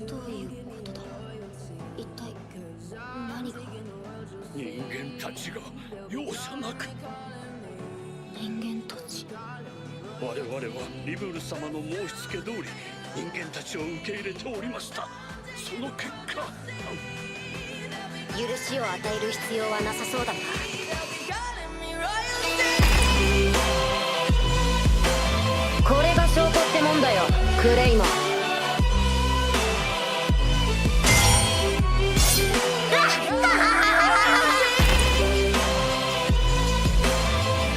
どういうことだ。一体何が。人間たちが容赦なく。人間たち。我々はリブル様の申し付け通り人間たちを受け入れておりました。その結果、許しを与える必要はなさそうだな。これが証拠ってもんだよ、クレイマン。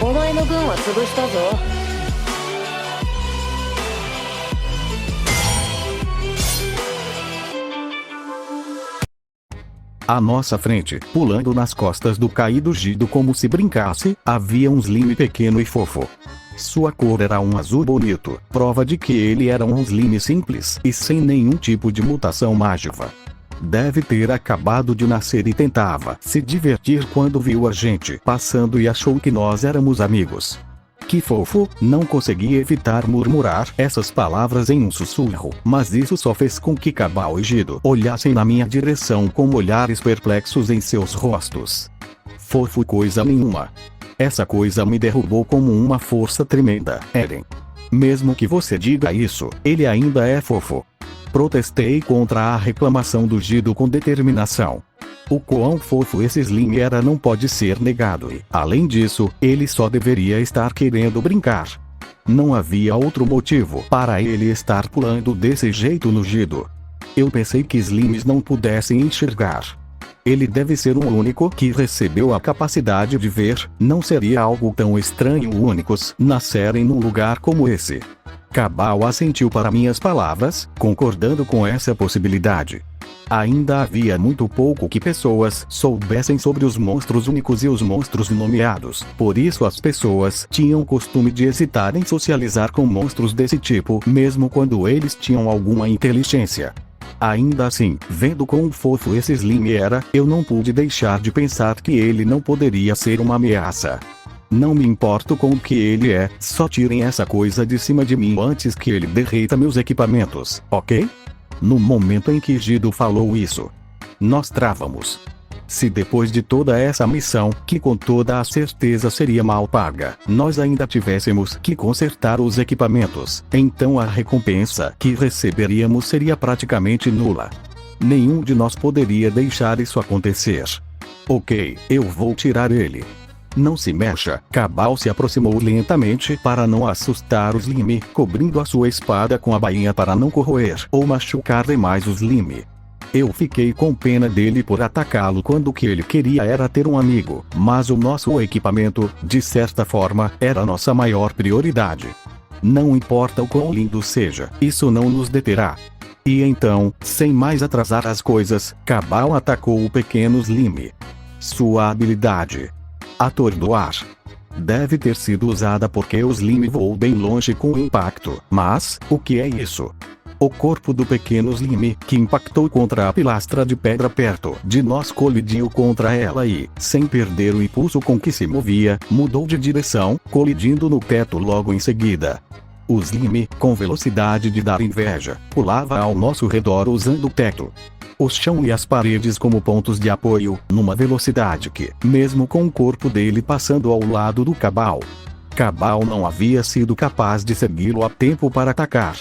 お前の軍は潰したぞ。À nossa frente, pulando nas costas do caído Gido como se brincasse, havia um Slim pequeno e fofo. Sua cor era um azul bonito, prova de que ele era um Slim simples e sem nenhum tipo de mutação mágica. Deve ter acabado de nascer e tentava se divertir quando viu a gente passando e achou que nós éramos amigos. Que fofo, não consegui evitar murmurar essas palavras em um sussurro, mas isso só fez com que Cabal e Gido olhassem na minha direção com olhares perplexos em seus rostos. Fofo coisa nenhuma. Essa coisa me derrubou como uma força tremenda, Eren. Mesmo que você diga isso, ele ainda é fofo. Protestei contra a reclamação do Gido com determinação. O quão fofo esse Slim era não pode ser negado e, além disso, ele só deveria estar querendo brincar. Não havia outro motivo para ele estar pulando desse jeito no Gido. Eu pensei que Slims não pudessem enxergar. Ele deve ser o único que recebeu a capacidade de ver, não seria algo tão estranho únicos nascerem num lugar como esse. Cabal assentiu para minhas palavras, concordando com essa possibilidade. Ainda havia muito pouco que pessoas soubessem sobre os monstros únicos e os monstros nomeados, por isso as pessoas tinham o costume de hesitar em socializar com monstros desse tipo, mesmo quando eles tinham alguma inteligência. Ainda assim, vendo quão fofo esse Slim era, eu não pude deixar de pensar que ele não poderia ser uma ameaça. Não me importo com o que ele é, só tirem essa coisa de cima de mim antes que ele derreta meus equipamentos, ok? No momento em que Gido falou isso, nós travamos. Se depois de toda essa missão, que com toda a certeza seria mal paga, nós ainda tivéssemos que consertar os equipamentos, então a recompensa que receberíamos seria praticamente nula. Nenhum de nós poderia deixar isso acontecer. Ok, eu vou tirar ele. Não se mexa. Cabal se aproximou lentamente para não assustar o Slim, cobrindo a sua espada com a bainha para não corroer ou machucar demais o Slim. Eu fiquei com pena dele por atacá-lo quando o que ele queria era ter um amigo, mas o nosso equipamento, de certa forma, era nossa maior prioridade. Não importa o quão lindo seja, isso não nos deterá. E então, sem mais atrasar as coisas, Cabal atacou o pequeno Slim. Sua habilidade: atordoar. Deve ter sido usada porque o Slim voou bem longe com o impacto. Mas, o que é isso? O corpo do pequeno Slim, que impactou contra a pilastra de pedra perto de nós, colidiu contra ela e, sem perder o impulso com que se movia, mudou de direção, colidindo no teto logo em seguida. O Slim, com velocidade de dar inveja, pulava ao nosso redor usando o teto, o chão e as paredes como pontos de apoio, numa velocidade que, mesmo com o corpo dele passando ao lado do Cabal não havia sido capaz de segui-lo a tempo para atacar.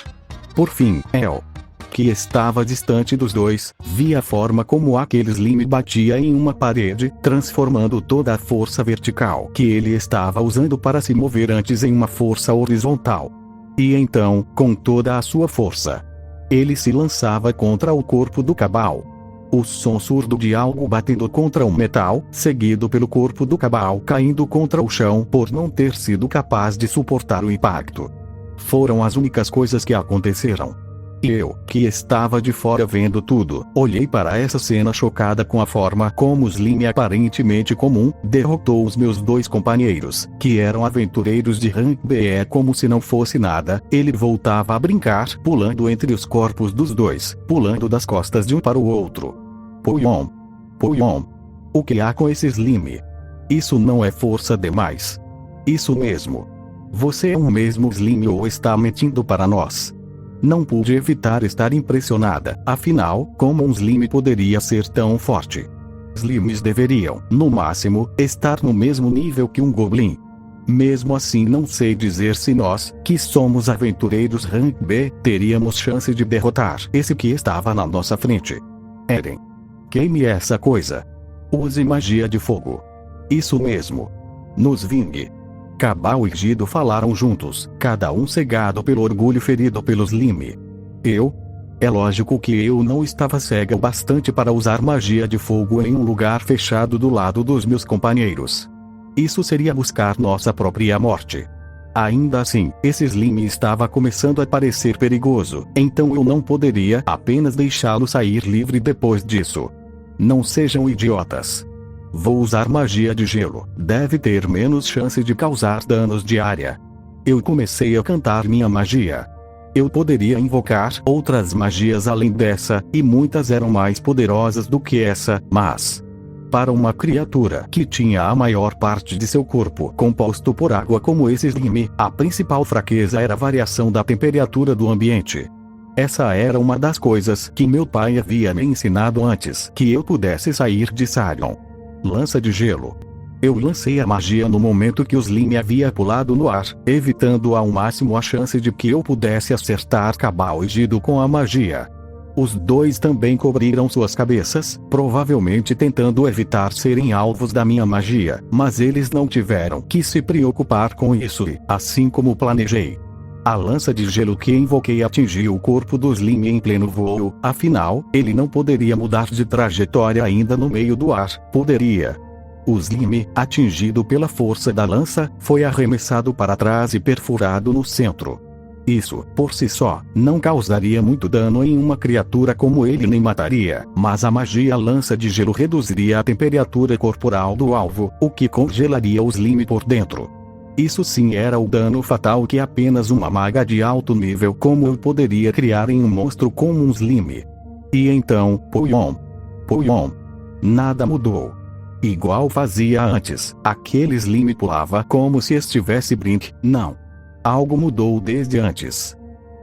Por fim, El, que estava distante dos dois, via a forma como aquele Slim batia em uma parede, transformando toda a força vertical que ele estava usando para se mover antes em uma força horizontal. E então, com toda a sua força, ele se lançava contra o corpo do Cabal. O som surdo de algo batendo contra o metal, seguido pelo corpo do Cabal caindo contra o chão por não ter sido capaz de suportar o impacto. Foram as únicas coisas que aconteceram. E eu, que estava de fora vendo tudo, olhei para essa cena chocada com a forma como o Slim aparentemente comum derrotou os meus dois companheiros, que eram aventureiros de rank BE como se não fosse nada. Ele voltava a brincar, pulando entre os corpos dos dois, pulando das costas de um para o outro. Puyon. Puyon. O que há com esse Slim? Isso não é força demais? Isso mesmo. Você é o mesmo Slim ou está mentindo para nós? Não pude evitar estar impressionada, afinal, como um Slime poderia ser tão forte? Slimes deveriam, no máximo, estar no mesmo nível que um Goblin. Mesmo assim, não sei dizer se nós, que somos aventureiros Rank B, teríamos chance de derrotar esse que estava na nossa frente. Eren. Queime essa coisa. Use magia de fogo. Isso mesmo. Nos vingue. Cabal e Gido falaram juntos, cada um cegado pelo orgulho ferido pelo Slime. É lógico que eu não estava cega o bastante para usar magia de fogo em um lugar fechado do lado dos meus companheiros. Isso seria buscar nossa própria morte. Ainda assim, esse Slime estava começando a parecer perigoso, então eu não poderia apenas deixá-lo sair livre depois disso. Não sejam idiotas. Vou usar magia de gelo, deve ter menos chance de causar danos de área. Eu comecei a cantar minha magia. Eu poderia invocar outras magias além dessa, e muitas eram mais poderosas do que essa, mas... para uma criatura que tinha a maior parte de seu corpo composto por água como esse Slime, a principal fraqueza era a variação da temperatura do ambiente. Essa era uma das coisas que meu pai havia me ensinado antes que eu pudesse sair de Sarion. Lança de gelo. Eu lancei a magia no momento que o Slime havia pulado no ar, evitando ao máximo a chance de que eu pudesse acertar Cabal e Gido com a magia. Os dois também cobriram suas cabeças, provavelmente tentando evitar serem alvos da minha magia, mas eles não tiveram que se preocupar com isso e, assim como planejei, a lança de gelo que invoquei atingiu o corpo do Slime em pleno voo, afinal, ele não poderia mudar de trajetória ainda no meio do ar, poderia. O Slime, atingido pela força da lança, foi arremessado para trás e perfurado no centro. Isso, por si só, não causaria muito dano em uma criatura como ele nem mataria, mas a magia lança de gelo reduziria a temperatura corporal do alvo, o que congelaria o Slime por dentro. Isso sim era o dano fatal que apenas uma maga de alto nível como eu poderia criar em um monstro como um Slime. E então, Puyon. Nada mudou. Igual fazia antes, aquele Slime pulava como se estivesse não. Algo mudou desde antes.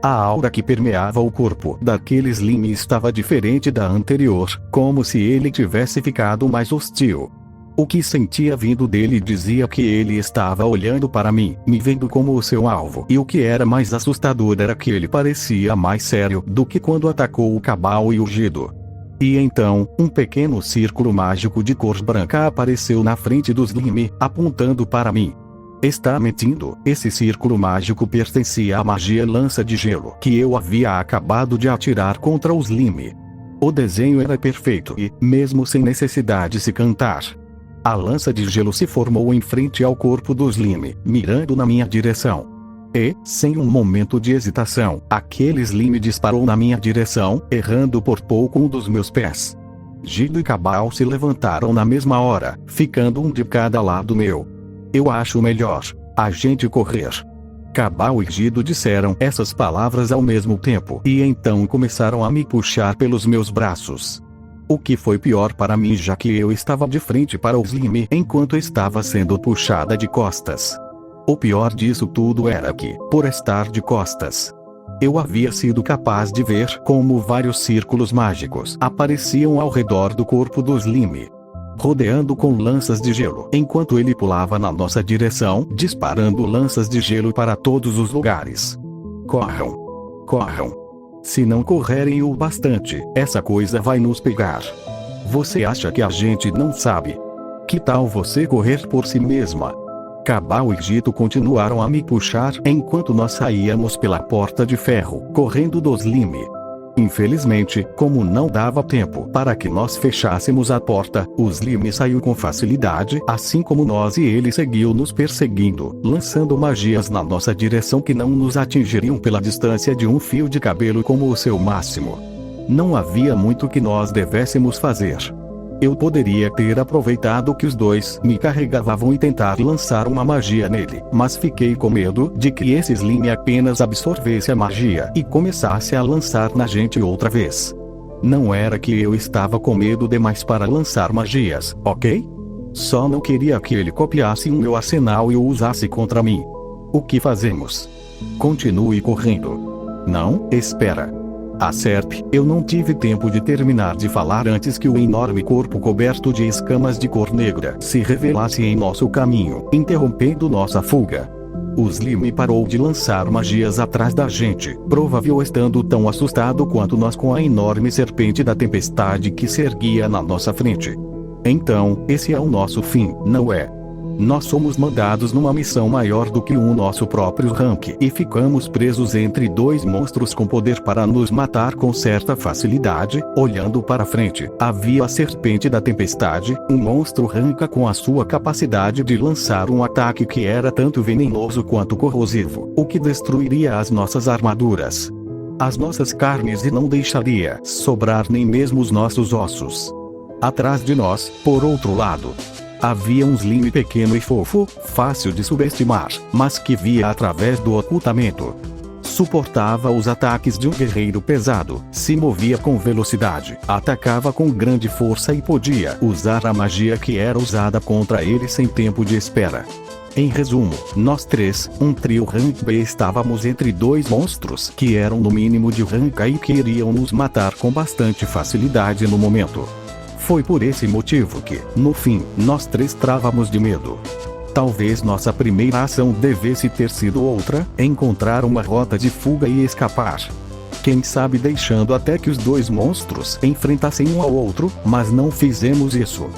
A aura que permeava o corpo daquele Slime estava diferente da anterior, como se ele tivesse ficado mais hostil. O que sentia vindo dele dizia que ele estava olhando para mim, me vendo como o seu alvo. E o que era mais assustador era que ele parecia mais sério do que quando atacou o Cabal e o Gido. E então, um pequeno círculo mágico de cor branca apareceu na frente do Slime, apontando para mim. Está mentindo, esse círculo mágico pertencia à magia lança de gelo que eu havia acabado de atirar contra o Slime. O desenho era perfeito e, mesmo sem necessidade de se cantar, a lança de gelo se formou em frente ao corpo do Slime, mirando na minha direção. E, sem um momento de hesitação, aquele Slime disparou na minha direção, errando por pouco um dos meus pés. Gido e Cabal se levantaram na mesma hora, ficando um de cada lado meu. Eu acho melhor a gente correr. Cabal e Gido disseram essas palavras ao mesmo tempo e então começaram a me puxar pelos meus braços. O que foi pior para mim, já que eu estava de frente para o Slime enquanto estava sendo puxada de costas. O pior disso tudo era que, por estar de costas, eu havia sido capaz de ver como vários círculos mágicos apareciam ao redor do corpo do Slime, rodeando com lanças de gelo, enquanto ele pulava na nossa direção, disparando lanças de gelo para todos os lugares. Corram! Corram! Se não correrem o bastante, essa coisa vai nos pegar. Você acha que a gente não sabe? Que tal você correr por si mesma? Cabal e Gido continuaram a me puxar enquanto nós saíamos pela porta de ferro, correndo do Slime. Infelizmente, como não dava tempo para que nós fechássemos a porta, o Slime saiu com facilidade, assim como nós, e ele seguiu nos perseguindo, lançando magias na nossa direção que não nos atingiriam pela distância de um fio de cabelo como o seu máximo. Não havia muito que nós devêssemos fazer. Eu poderia ter aproveitado que os dois me carregavam e tentar lançar uma magia nele, mas fiquei com medo de que esse Slime apenas absorvesse a magia e começasse a lançar na gente outra vez. Não era que eu estava com medo demais para lançar magias, ok? Só não queria que ele copiasse o meu arsenal e o usasse contra mim. O que fazemos? Continue correndo. Não, espera. Acerte, eu não tive tempo de terminar de falar antes que o enorme corpo coberto de escamas de cor negra se revelasse em nosso caminho, interrompendo nossa fuga. O Slim parou de lançar magias atrás da gente, provável estando tão assustado quanto nós com a enorme serpente da tempestade que se erguia na nossa frente. Então, esse é o nosso fim, não é? Nós somos mandados numa missão maior do que o nosso próprio rank e ficamos presos entre dois monstros com poder para nos matar com certa facilidade. Olhando para frente, havia a serpente da tempestade, um monstro ranca com a sua capacidade de lançar um ataque que era tanto venenoso quanto corrosivo, o que destruiria as nossas armaduras, as nossas carnes e não deixaria sobrar nem mesmo os nossos ossos. Atrás de nós, por outro lado, havia um Slim pequeno e fofo, fácil de subestimar, mas que via através do ocultamento. Suportava os ataques de um guerreiro pesado, se movia com velocidade, atacava com grande força e podia usar a magia que era usada contra ele sem tempo de espera. Em resumo, nós três, um trio Rank B, estávamos entre dois monstros que eram no mínimo de Rank A e que iriam nos matar com bastante facilidade no momento. Foi por esse motivo que, no fim, nós três trávamos de medo. Talvez nossa primeira ação devesse ter sido outra, encontrar uma rota de fuga e escapar. Quem sabe deixando até que os dois monstros enfrentassem um ao outro, mas não fizemos isso.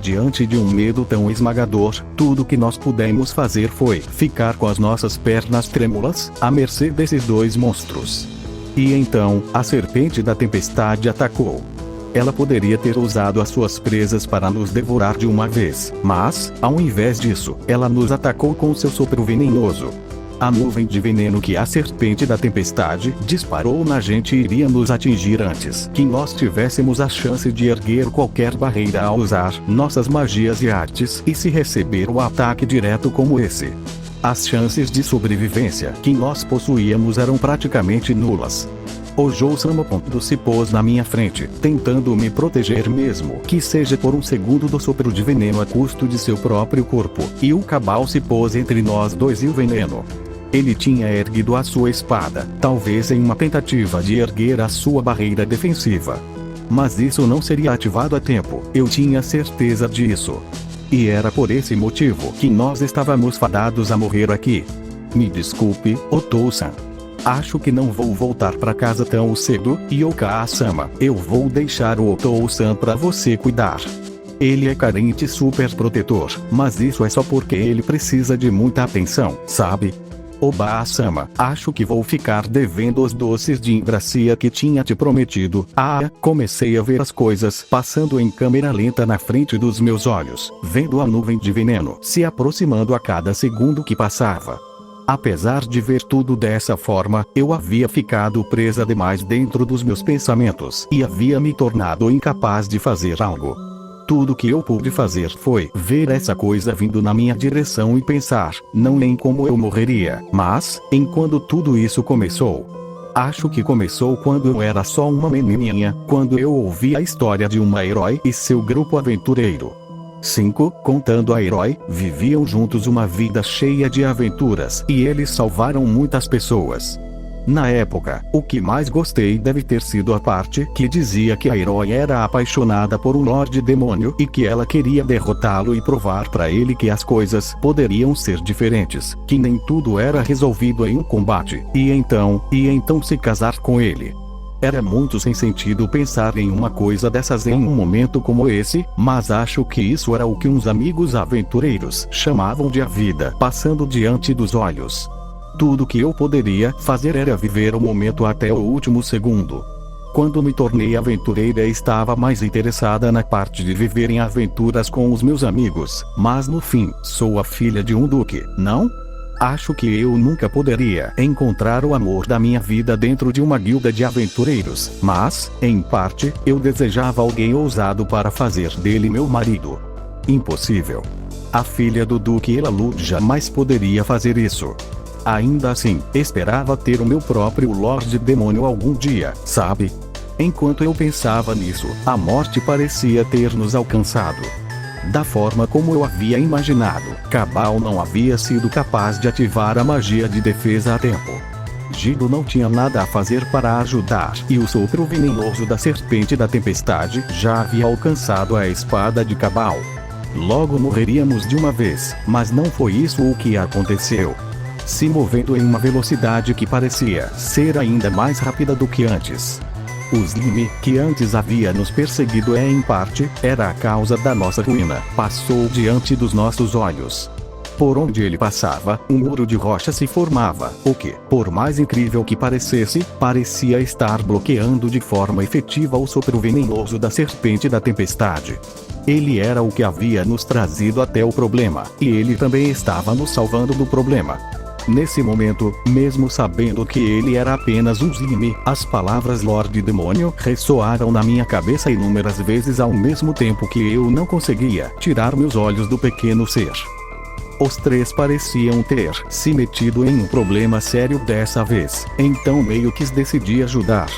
Diante de um medo tão esmagador, tudo que nós pudemos fazer foi ficar com as nossas pernas trêmulas, à mercê desses dois monstros. E então, a serpente da tempestade atacou. Ela poderia ter usado as suas presas para nos devorar de uma vez, mas, ao invés disso, ela nos atacou com seu sopro venenoso. A nuvem de veneno que a serpente da tempestade disparou na gente iria nos atingir antes que nós tivéssemos a chance de erguer qualquer barreira ao usar nossas magias e artes e se receber o ataque direto como esse. As chances de sobrevivência que nós possuíamos eram praticamente nulas. O Jou-sama se pôs na minha frente, tentando me proteger mesmo que seja por um segundo do sopro de veneno a custo de seu próprio corpo, e o Cabal se pôs entre nós dois e o veneno. Ele tinha erguido a sua espada, talvez em uma tentativa de erguer a sua barreira defensiva. Mas isso não seria ativado a tempo, eu tinha certeza disso. E era por esse motivo que nós estávamos fadados a morrer aqui. Me desculpe, Otou-san. Acho que não vou voltar para casa tão cedo, Yoka-sama. Eu vou deixar o Otou-san para você cuidar. Ele é carente super protetor, mas isso é só porque ele precisa de muita atenção, sabe? Oba-sama, acho que vou ficar devendo os doces de Imbracia que tinha te prometido. Comecei a ver as coisas passando em câmera lenta na frente dos meus olhos, vendo a nuvem de veneno se aproximando a cada segundo que passava. Apesar de ver tudo dessa forma, eu havia ficado presa demais dentro dos meus pensamentos e havia me tornado incapaz de fazer algo. Tudo que eu pude fazer foi ver essa coisa vindo na minha direção e pensar, não em como eu morreria, mas em quando tudo isso começou. Acho que começou quando eu era só uma menininha, quando eu ouvi a história de uma herói e seu grupo aventureiro. 5, contando a herói, viviam juntos uma vida cheia de aventuras e eles salvaram muitas pessoas. Na época, o que mais gostei deve ter sido a parte que dizia que a herói era apaixonada por um Lorde Demônio e que ela queria derrotá-lo e provar para ele que as coisas poderiam ser diferentes, que nem tudo era resolvido em um combate, e então se casar com ele. Era muito sem sentido pensar em uma coisa dessas em um momento como esse, mas acho que isso era o que uns amigos aventureiros chamavam de a vida passando diante dos olhos. Tudo que eu poderia fazer era viver o momento até o último segundo. Quando me tornei aventureira, estava mais interessada na parte de viver em aventuras com os meus amigos, mas no fim, sou a filha de um duque, não? Acho que eu nunca poderia encontrar o amor da minha vida dentro de uma guilda de aventureiros, mas, em parte, eu desejava alguém ousado para fazer dele meu marido. Impossível. A filha do Duque Elalu jamais poderia fazer isso. Ainda assim, esperava ter o meu próprio Lorde Demônio algum dia, sabe? Enquanto eu pensava nisso, a morte parecia ter nos alcançado. Da forma como eu havia imaginado, Cabal não havia sido capaz de ativar a magia de defesa a tempo. Gido não tinha nada a fazer para ajudar, e o sopro venenoso da serpente da tempestade já havia alcançado a espada de Cabal. Logo morreríamos de uma vez, mas não foi isso o que aconteceu. Se movendo em uma velocidade que parecia ser ainda mais rápida do que antes. O Slime, que antes havia nos perseguido em parte, era a causa da nossa ruína, passou diante dos nossos olhos. Por onde ele passava, um muro de rocha se formava, o que, por mais incrível que parecesse, parecia estar bloqueando de forma efetiva o sopro venenoso da serpente da tempestade. Ele era o que havia nos trazido até o problema, e ele também estava nos salvando do problema. Nesse momento, mesmo sabendo que ele era apenas um Slime, as palavras Lorde Demônio ressoaram na minha cabeça inúmeras vezes ao mesmo tempo que eu não conseguia tirar meus olhos do pequeno ser. Os três pareciam ter se metido em um problema sério dessa vez, então meio que decidi ajudar.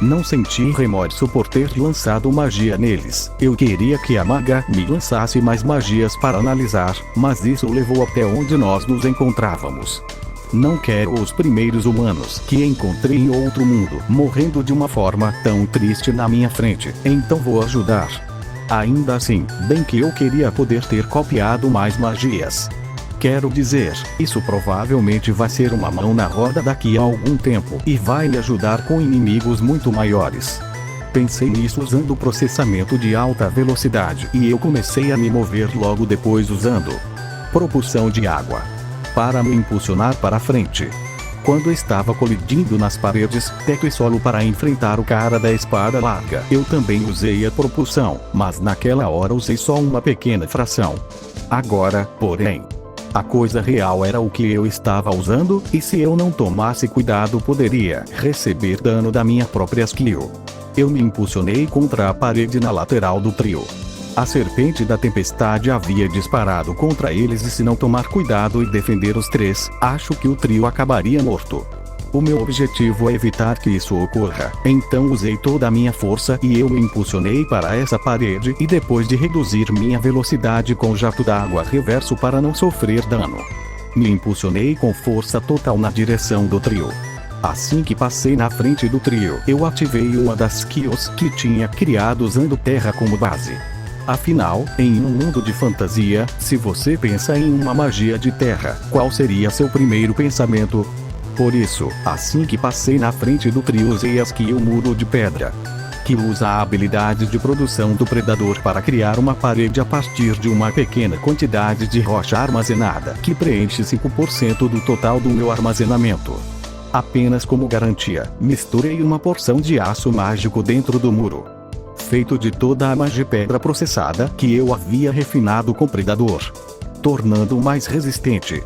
Não senti remorso por ter lançado magia neles. Eu queria que a maga me lançasse mais magias para analisar, mas isso levou até onde nós nos encontrávamos. Não quero os primeiros humanos que encontrei em outro mundo morrendo de uma forma tão triste na minha frente, então vou ajudar. Ainda assim, bem que eu queria poder ter copiado mais magias. Quero dizer, isso provavelmente vai ser uma mão na roda daqui a algum tempo e vai me ajudar com inimigos muito maiores. Pensei nisso usando o processamento de alta velocidade e eu comecei a me mover logo depois usando propulsão de água para me impulsionar para frente. Quando estava colidindo nas paredes, teto e solo para enfrentar o cara da espada larga, eu também usei a propulsão, mas naquela hora usei só uma pequena fração. Agora, porém, a coisa real era o que eu estava usando, e se eu não tomasse cuidado poderia receber dano da minha própria skill. Eu me impulsionei contra a parede na lateral do trio. A serpente da tempestade havia disparado contra eles e se não tomar cuidado e defender os três, acho que o trio acabaria morto. O meu objetivo é evitar que isso ocorra, então usei toda a minha força e eu me impulsionei para essa parede e depois de reduzir minha velocidade com o jato d'água reverso para não sofrer dano. Me impulsionei com força total na direção do trio. Assim que passei na frente do trio, eu ativei uma das skills que tinha criado usando terra como base. Afinal, em um mundo de fantasia, se você pensa em uma magia de terra, qual seria seu primeiro pensamento? Por isso, assim que passei na frente do trio usei a skill Muro de Pedra, que usa a habilidade de produção do predador para criar uma parede a partir de uma pequena quantidade de rocha armazenada, que preenche 5% do total do meu armazenamento. Apenas como garantia, misturei uma porção de aço mágico dentro do muro, feito de toda a magia pedra processada que eu havia refinado com predador, tornando-o mais resistente.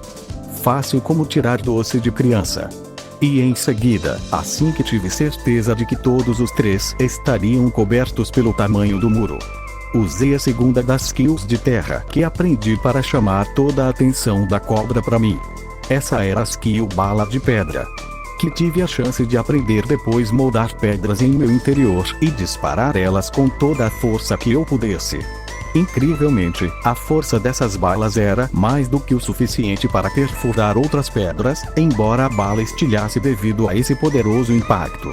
Fácil como tirar doce de criança. E em seguida, assim que tive certeza de que todos os três estariam cobertos pelo tamanho do muro, usei a segunda das skills de terra que aprendi para chamar toda a atenção da cobra para mim. Essa era a skill Bala de Pedra, que tive a chance de aprender depois moldar pedras em meu interior e disparar elas com toda a força que eu pudesse. Incrivelmente, a força dessas balas era mais do que o suficiente para perfurar outras pedras, embora a bala estilhasse devido a esse poderoso impacto.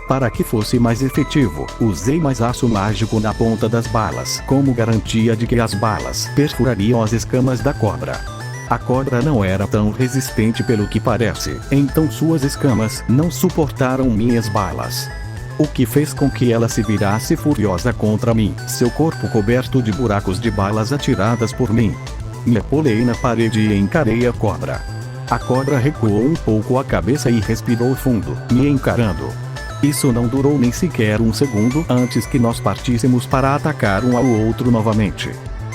Para que fosse mais efetivo, usei mais aço mágico na ponta das balas, como garantia de que as balas perfurariam as escamas da cobra. A cobra não era tão resistente pelo que parece, então suas escamas não suportaram minhas balas, o que fez com que ela se virasse furiosa contra mim, seu corpo coberto de buracos de balas atiradas por mim. Me pulei na parede e encarei a cobra. A cobra recuou um pouco a cabeça e respirou fundo, me encarando. Isso não durou nem sequer um segundo antes que nós partíssemos para atacar um ao outro novamente.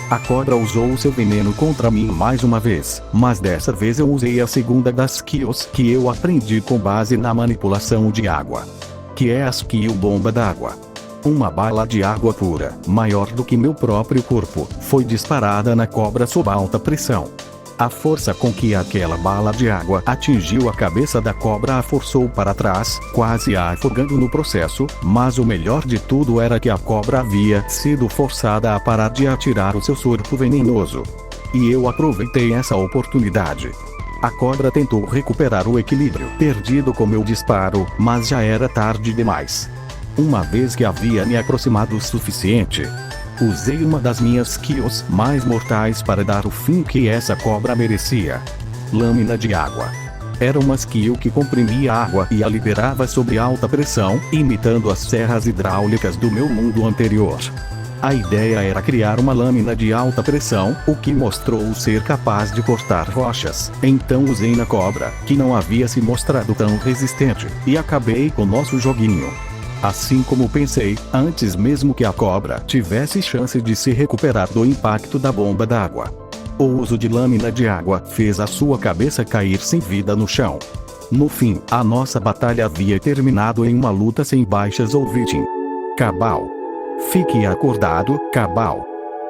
A cobra usou seu veneno contra mim mais uma vez, mas dessa vez eu usei a segunda das skills que eu aprendi com base na manipulação de água, que é a skill Bomba d'Água. Uma bala de água pura, maior do que meu próprio corpo, foi disparada na cobra sob alta pressão. A força com que aquela bala de água atingiu a cabeça da cobra a forçou para trás, quase a afogando no processo, mas o melhor de tudo era que a cobra havia sido forçada a parar de atirar o seu soro venenoso. E eu aproveitei essa oportunidade. A cobra tentou recuperar o equilíbrio perdido com meu disparo, mas já era tarde demais. Uma vez que havia me aproximado o suficiente, usei uma das minhas skills mais mortais para dar o fim que essa cobra merecia. Lâmina de água. Era uma skill que comprimia a água e a liberava sob alta pressão, imitando as serras hidráulicas do meu mundo anterior. A ideia era criar uma lâmina de alta pressão, o que mostrou ser capaz de cortar rochas. Então usei na cobra, que não havia se mostrado tão resistente, e acabei com nosso joguinho. Assim como pensei, antes mesmo que a cobra tivesse chance de se recuperar do impacto da bomba d'água. O uso de lâmina de água fez a sua cabeça cair sem vida no chão. No fim, a nossa batalha havia terminado em uma luta sem baixas ou vítima. Cabal. Fique acordado, Cabal.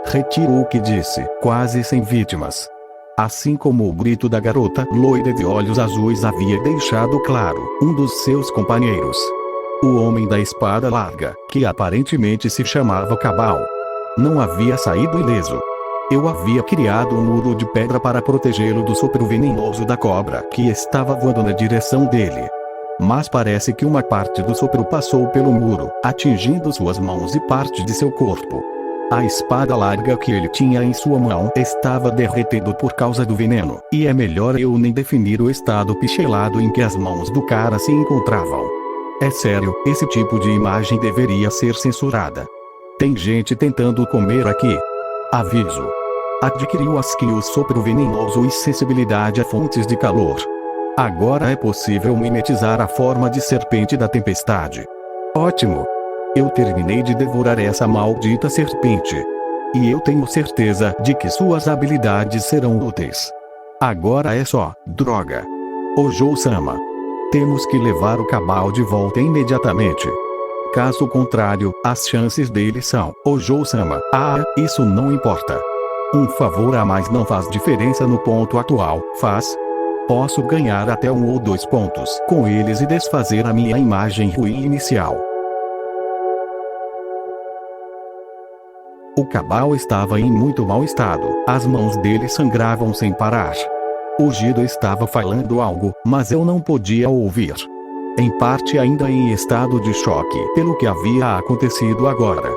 Retiro o que disse, quase sem vítimas. Assim como o grito da garota loira de olhos azuis havia deixado claro, um dos seus companheiros. O homem da espada larga, que aparentemente se chamava Cabal, não havia saído ileso. Eu havia criado um muro de pedra para protegê-lo do sopro venenoso da cobra que estava voando na direção dele. Mas parece que uma parte do sopro passou pelo muro, atingindo suas mãos e parte de seu corpo. A espada larga que ele tinha em sua mão estava derretendo por causa do veneno, e é melhor eu nem definir o estado pixelado em que as mãos do cara se encontravam. É sério, esse tipo de imagem deveria ser censurada. Tem gente tentando comer aqui. Aviso. Adquiriu as skills sopro venenoso e sensibilidade a fontes de calor. Agora é possível mimetizar a forma de serpente da tempestade. Ótimo! Eu terminei de devorar essa maldita serpente. E eu tenho certeza de que suas habilidades serão úteis. Agora é só, droga. Ojo-sama. Temos que levar o Cabal de volta imediatamente. Caso contrário, as chances dele são, Ojo-sama. Ah, isso não importa. Um favor a mais não faz diferença no ponto atual, faz? Posso ganhar até 1 ou 2 pontos com eles e desfazer a minha imagem ruim inicial. O Cabal estava em muito mau estado, as mãos dele sangravam sem parar. O Gido estava falando algo, mas eu não podia ouvir. Em parte ainda em estado de choque pelo que havia acontecido agora.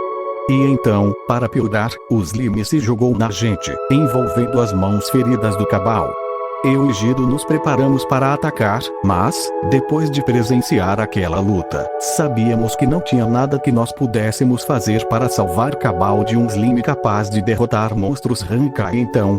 E então, para piorar, o Slim se jogou na gente, envolvendo as mãos feridas do Cabal. Eu e Gido nos preparamos para atacar, mas, depois de presenciar aquela luta, sabíamos que não tinha nada que nós pudéssemos fazer para salvar Cabal de um Slim capaz de derrotar monstros Rankai. Então,